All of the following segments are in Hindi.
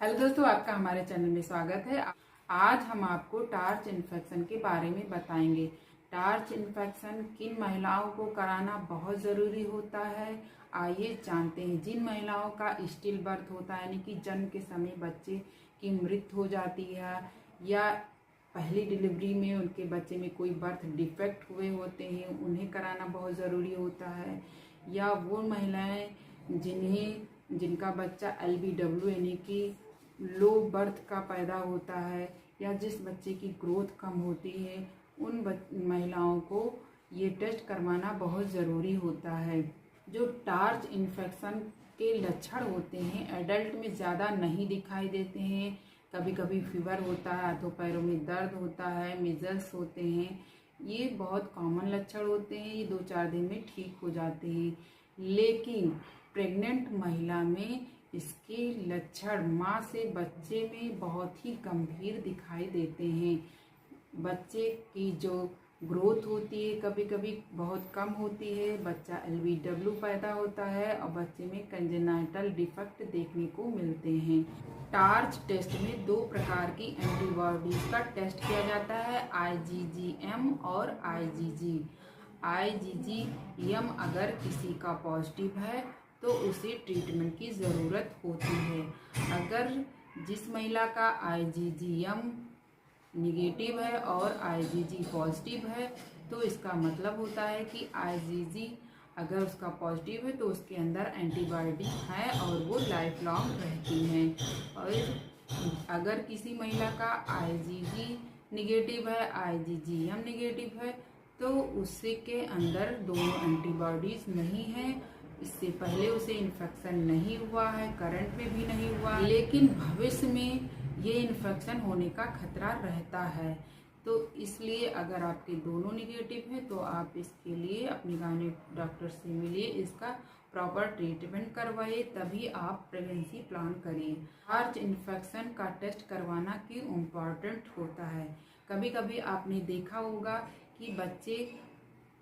हेलो दोस्तों, आपका हमारे चैनल में स्वागत है। आज हम आपको टार्च इन्फेक्शन के बारे में बताएंगे। टार्च इन्फेक्शन किन महिलाओं को कराना बहुत ज़रूरी होता है, आइए जानते हैं। जिन महिलाओं का स्टिल बर्थ होता है, यानी कि जन्म के समय बच्चे की मृत्यु हो जाती है या पहली डिलीवरी में उनके बच्चे में कोई बर्थ डिफेक्ट हुए होते हैं, उन्हें कराना बहुत ज़रूरी होता है। या वो महिलाएं जिनका बच्चा LBW यानी कि लो बर्थ का पैदा होता है, या जिस बच्चे की ग्रोथ कम होती है, उन महिलाओं को ये टेस्ट करवाना बहुत ज़रूरी होता है। जो टार्च इन्फेक्शन के लक्षण होते हैं एडल्ट में ज़्यादा नहीं दिखाई देते हैं। कभी कभी फीवर होता है, हाथों पैरों में दर्द होता है, मिजल्स होते हैं। ये बहुत कॉमन लक्षण होते हैं, ये 2-4 दिन में ठीक हो जाते हैं। लेकिन प्रेग्नेंट महिला में इसके लक्षण माँ से बच्चे में बहुत ही गंभीर दिखाई देते हैं। बच्चे की जो ग्रोथ होती है कभी कभी बहुत कम होती है, बच्चा LBW पैदा होता है और बच्चे में कंजेनाइटल डिफेक्ट देखने को मिलते हैं। टार्च टेस्ट में 2 प्रकार की एंटीबॉडीज का टेस्ट किया जाता है, IgM और IgG। IgM अगर किसी का पॉजिटिव है तो उसे ट्रीटमेंट की ज़रूरत होती है। अगर जिस महिला का IgM निगेटिव है और IgG पॉजिटिव है तो इसका मतलब होता है कि IgG अगर उसका पॉजिटिव है तो उसके अंदर एंटीबॉडी है और वो लाइफ लॉन्ग रहती हैं। और अगर किसी महिला का IgG निगेटिव है, IgM निगेटिव है, तो उसके अंदर दोनों एंटीबॉडीज नहीं है। इससे पहले उसे इन्फेक्शन नहीं हुआ है, करंट में भी नहीं हुआ, लेकिन भविष्य में ये इन्फेक्शन होने का खतरा रहता है। तो इसलिए अगर आपके दोनों निगेटिव है तो आप इसके लिए अपने गायनेक डॉक्टर से मिलिए, इसका प्रॉपर ट्रीटमेंट करवाइए, तभी आप प्रेगनेंसी प्लान करिए। टार्च इन्फेक्शन का टेस्ट करवाना क्यों इम्पॉर्टेंट होता है। कभी कभी आपने देखा होगा कि बच्चे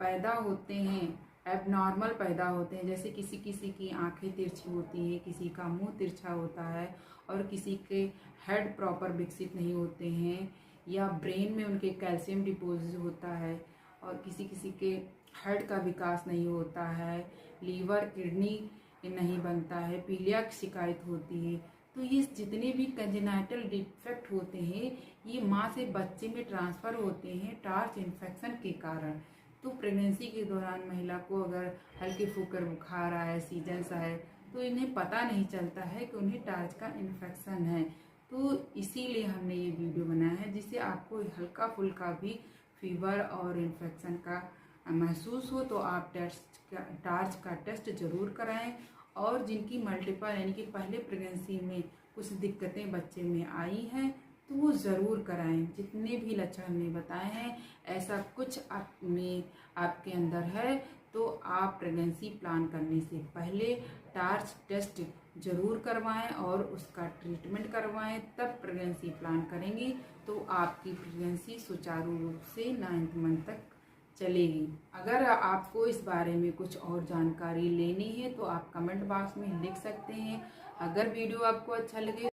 पैदा होते हैं एबनॉर्मल पैदा होते हैं, जैसे किसी किसी की आंखें तिरछी होती हैं, किसी का मुंह तिरछा होता है और किसी के हेड प्रॉपर विकसित नहीं होते हैं, या ब्रेन में उनके कैल्शियम डिपोजिट होता है और किसी किसी के हेड का विकास नहीं होता है, लीवर किडनी नहीं बनता है, पीलिया की शिकायत होती है। तो ये जितने भी कंजेनाइटल डिफेक्ट होते हैं ये माँ से बच्चे में ट्रांसफ़र होते हैं टार्च इन्फेक्शन के कारण। तो प्रेगनेंसी के दौरान महिला को अगर हल्के फुल्के बुखार आए, सीजन्स आए, तो इन्हें पता नहीं चलता है कि उन्हें टार्च का इन्फेक्शन है। तो इसीलिए हमने ये वीडियो बनाया है, जिससे आपको हल्का फुल्का भी फीवर और इन्फेक्शन का महसूस हो तो आप टार्च का टेस्ट ज़रूर कराएं। और जिनकी मल्टीपल यानी कि पहले प्रेगनेंसी में कुछ दिक्कतें बच्चे में आई हैं तो वो ज़रूर कराएं। जितने भी लक्षण हमने बताए हैं ऐसा कुछ आपके अंदर है तो आप प्रेगनेंसी प्लान करने से पहले टार्च टेस्ट ज़रूर करवाएं और उसका ट्रीटमेंट करवाएं, तब प्रेगनेंसी प्लान करेंगी तो आपकी प्रेगनेंसी सुचारू रूप से 9th मंथ तक चलेगी। अगर आपको इस बारे में कुछ और जानकारी लेनी है तो आप कमेंट बॉक्स में लिख सकते हैं। अगर वीडियो आपको अच्छा लगे